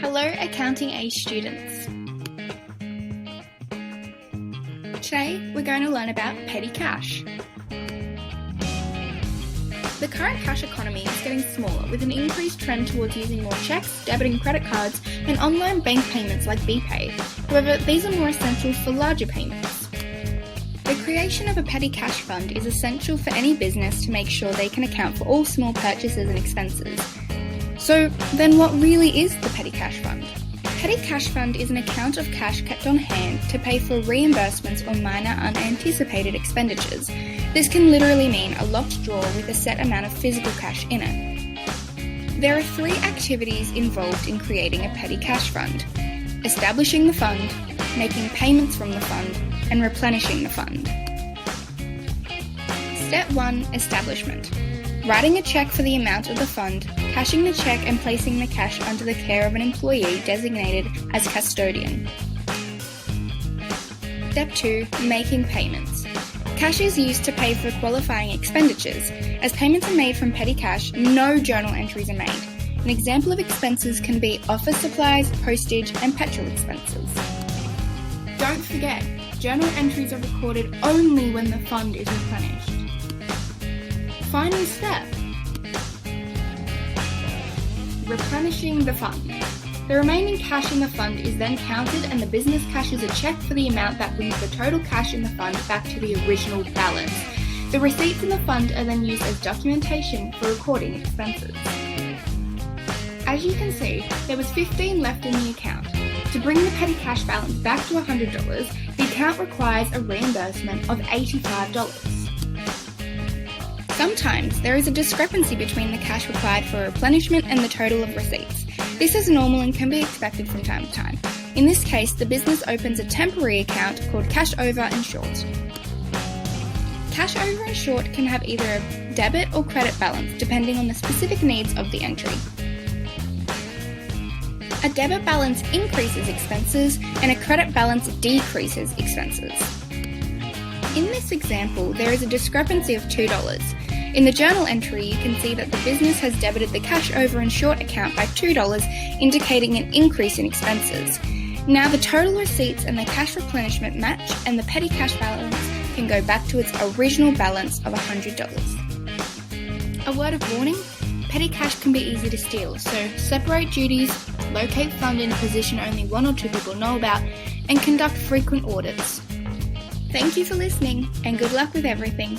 Hello Accounting A students. Today we're going to learn about petty cash. The current cash economy is getting smaller with an increased trend towards using more checks, debit and credit cards and online bank payments like BPay. However, these are more essential for larger payments. The creation of a petty cash fund is essential for any business to make sure they can account for all small purchases and expenses. So then what really is the petty cash fund? Petty cash fund is an account of cash kept on hand to pay for reimbursements or minor unanticipated expenditures. This can literally mean a locked drawer with a set amount of physical cash in it. There are 3 activities involved in creating a petty cash fund: establishing the fund, making payments from the fund, and replenishing the fund. Step 1. Establishment. Writing a check for the amount of the fund, cashing the check and placing the cash under the care of an employee designated as custodian. Step 2. Making payments. Cash is used to pay for qualifying expenditures. As payments are made from petty cash, no journal entries are made. An example of expenses can be office supplies, postage, and petrol expenses. Don't forget, journal entries are recorded only when the fund is replenished. Final step: replenishing the fund. The remaining cash in the fund is then counted and the business cashes a check for the amount that brings the total cash in the fund back to the original balance. The receipts in the fund are then used as documentation for recording expenses. As you can see, there was $15 left in the account. To bring the petty cash balance back to $100, the account requires a reimbursement of $85. Sometimes there is a discrepancy between the cash required for replenishment and the total of receipts. This is normal and can be expected from time to time. In this case, the business opens a temporary account called cash over and short. Cash over and short can have either a debit or credit balance depending on the specific needs of the entry. A debit balance increases expenses and a credit balance decreases expenses. In this example, there is a discrepancy of $2. In the journal entry, you can see that the business has debited the cash over and short account by $2, indicating an increase in expenses. Now the total receipts and the cash replenishment match, and the petty cash balance can go back to its original balance of $100. A word of warning: petty cash can be easy to steal, so separate duties, locate fund in a position only 1 or 2 people know about, and conduct frequent audits. Thank you for listening, and good luck with everything.